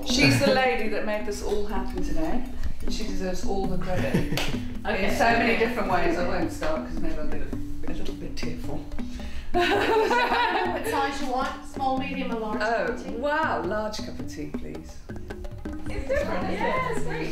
She's the lady that made this all happen today, and she deserves all the credit. Okay. In so many different ways. I won't start because maybe I'll get a little bit tearful. What size you want? Small, medium, or large? Oh, wow, large cup of tea, please. It's different, yeah, it's great.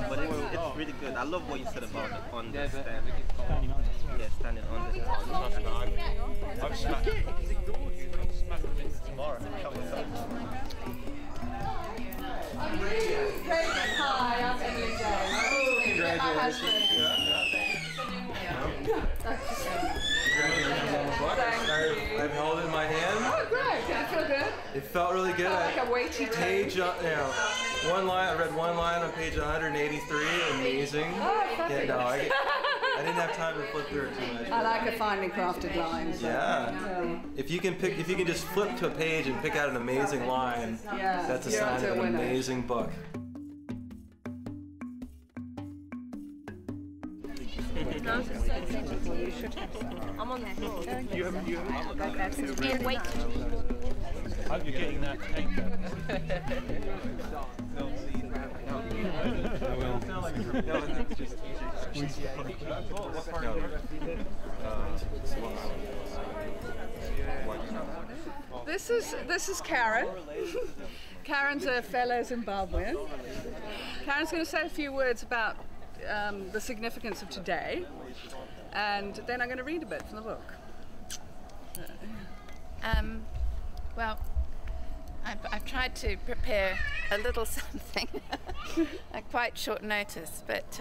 But it's really good. I love what you said about it on the stand. Yeah, standing on the I'm smacking. Tomorrow. Hi, I'm Emily Barroso. I've held it in my hand. Oh, great. Did it feel good? It felt really good. Like a weighty page, one line. I read one line on page 183. Amazing. Oh, yeah, no, I didn't have time to flip through it too much. I like a finely crafted line. So. Yeah. If you can just flip to a page and pick out an amazing line, that's a sign of an amazing book. You should have some. I'm on the floor. You haven't. And wait. I hope you're getting that cake though. This is Karen. Karen's a fellow Zimbabwean. Karen's going to say a few words about the significance of today, and then I'm going to read a bit from the book. Well, I've tried to prepare a little something at quite short notice, but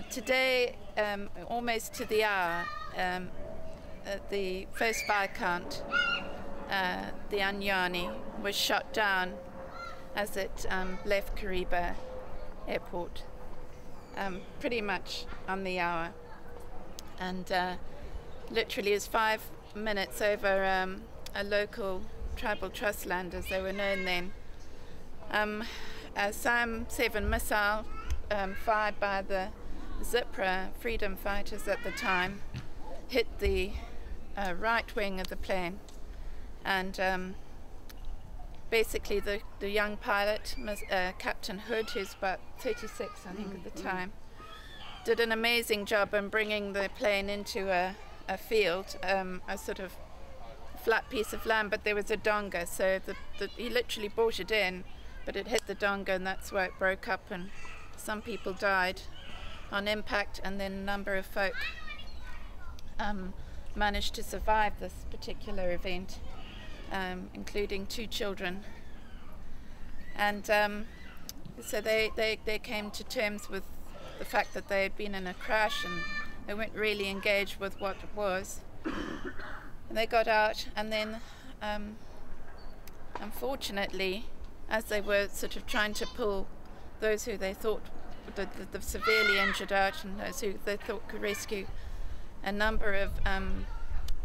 today, almost to the hour, the first Viscount, the Anyani, was shot down as it left Kariba airport, pretty much on the hour, and literally is 5 minutes over a local tribal trust land, as they were known then. A SAM-7 missile fired by the Zipra freedom fighters at the time hit the right wing of the plane, and basically the young pilot, Captain Hood, who's about 36 I think at the time, did an amazing job in bringing the plane into a field, a sort of flat piece of land, but there was a donga, so he literally brought it in, but it hit the donga, and that's why it broke up, and some people died on impact, and then a number of folk managed to survive this particular event, including 2 children. And so they came to terms with the fact that they had been in a crash and they weren't really engaged with what it was. And they got out, and then unfortunately, as they were sort of trying to pull those who they thought, the severely injured out, and those who they thought could rescue, a number of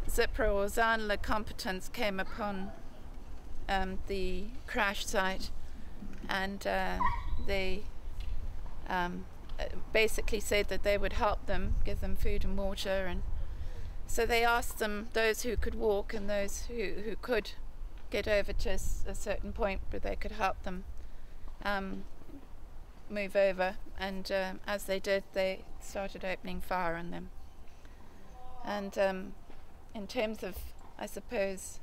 Zipra or Zanla combatants came upon the crash site, and they basically said that they would help them, give them food and water, and so they asked them, those who could walk and those who could get over to a certain point where they could help them move over, and as they did, they started opening fire on them. And in terms of, I suppose,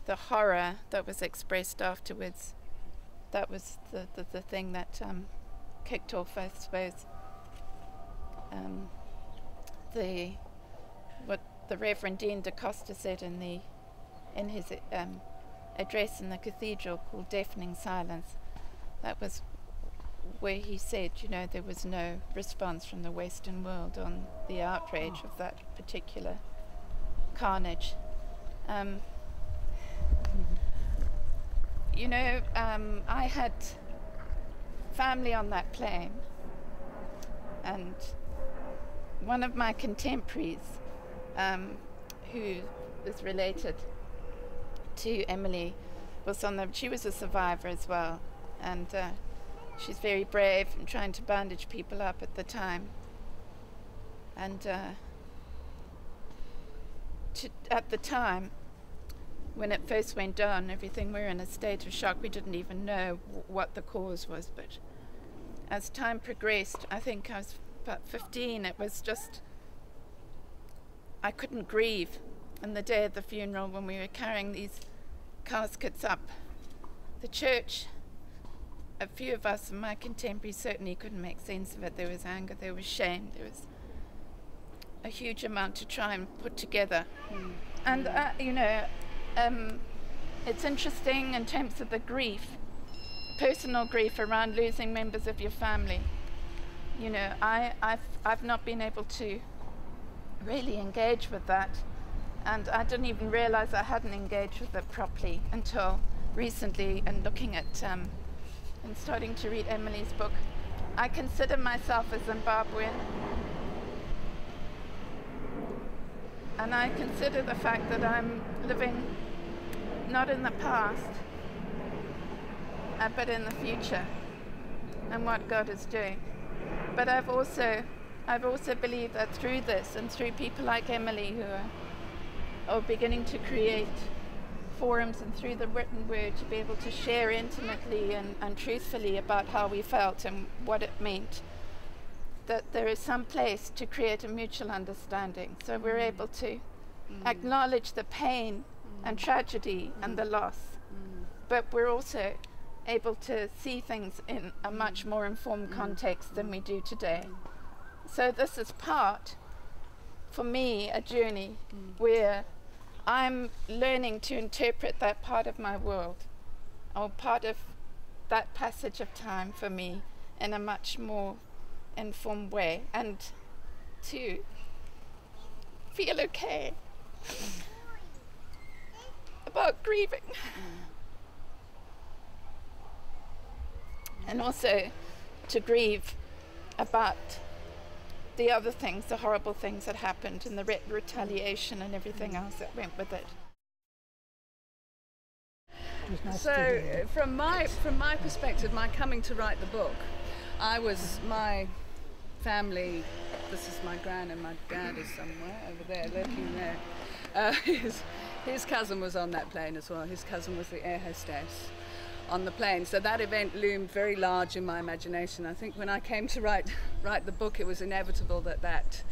the horror that was expressed afterwards, that was the thing that kicked off, I suppose, what the Reverend Dean da Costa said in his address in the cathedral, called Deafening Silence. That was where he said, you know, there was no response from the Western world on the outrage of that particular carnage. You know, I had family on that plane, and one of my contemporaries, who is related to Emily, was she was a survivor as well, and she's very brave and trying to bandage people up at the time. And at the time, when it first went down, everything, we were in a state of shock. We didn't even know what the cause was. But as time progressed, I think I was about 15, it was just, I couldn't grieve. And the day of the funeral, when we were carrying these caskets up the church, a few of us, my contemporaries, certainly couldn't make sense of it. There was anger, there was shame, there was a huge amount to try and put together. And it's interesting in terms of the grief, personal grief around losing members of your family. You know, I've not been able to really engage with that, and I didn't even realize I hadn't engaged with it properly until recently, and looking at and starting to read Emily's book. I consider myself a Zimbabwean, and I consider the fact that I'm living not in the past, but in the future, and what God is doing. But I've also believed that through this, and through people like Emily, who are beginning to create forums, and through the written word, to be able to share intimately and truthfully about how we felt and what it meant, that there is some place to create a mutual understanding. So we're able to acknowledge the pain and tragedy and the loss, but we're also able to see things in a much more informed context than we do today. So this is part, for me, a journey where I'm learning to interpret that part of my world, or part of that passage of time for me, in a much more informed way, and to feel okay about grieving. And also to grieve about the other things, the horrible things that happened, and the retaliation and everything else that went with it. So from my perspective, my coming to write the book, my family, this is my gran, and my dad is somewhere over there, lurking there. His cousin was on that plane as well. His cousin was the air hostess on the plane. So that event loomed very large in my imagination. I think when I came to write the book, it was inevitable that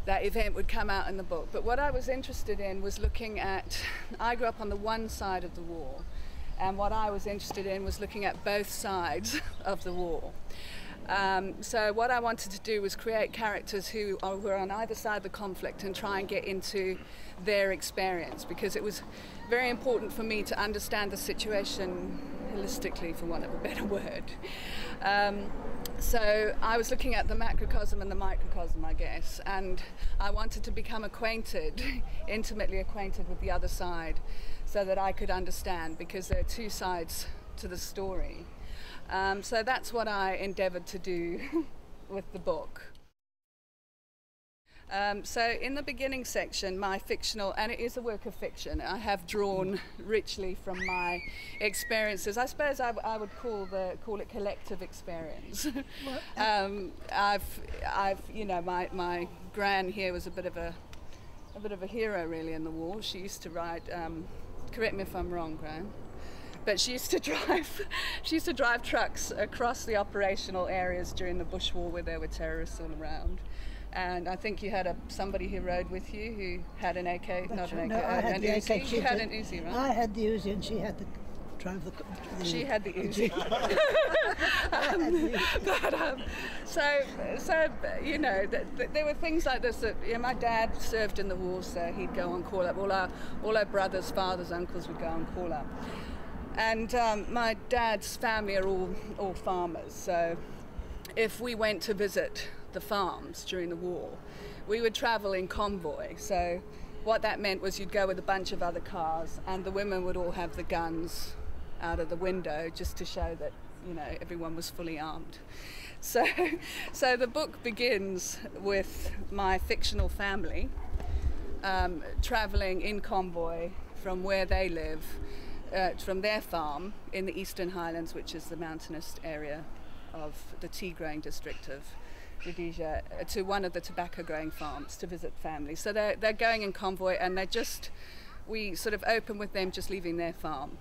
event would come out in the book. But what I was interested in was looking at, I grew up on the one side of the war, and what I was interested in was looking at both sides of the war. So what I wanted to do was create characters who were on either side of the conflict and try and get into their experience, because it was very important for me to understand the situation holistically, for want of a better word. So I was looking at the macrocosm and the microcosm, I guess, and I wanted to become intimately acquainted with the other side, so that I could understand, because there are two sides to the story. So that's what I endeavored to do with the book. So in the beginning section, my fictional, and it is a work of fiction, I have drawn richly from my experiences. I suppose I would call it collective experience. My gran here was a bit of a hero really in the war. She used to ride, correct me if I'm wrong, Gran, but she used to drive trucks across the operational areas during the Bush War, where there were terrorists all around. And I think you had somebody who rode with you who had an AK, That's not an AK, no, I had an the Uzi. AK. You had an Uzi, right? I had the Uzi, and she had to drive the. She had the Uzi. So you know, there were things like this that, you know, my dad served in the war, so he'd go on call up. All our brothers, fathers, uncles would go on call up. And my dad's family are all farmers, so if we went to visit the farms during the war, we would travel in convoy. So what that meant was you'd go with a bunch of other cars, and the women would all have the guns out of the window, just to show that, you know, everyone was fully armed. So the book begins with my fictional family traveling in convoy from where they live, from their farm in the Eastern Highlands, which is the mountainous area of the tea growing district of Rhodesia, to one of the tobacco growing farms to visit family. So they're going in convoy, and they're just we sort of open with them just leaving their farm.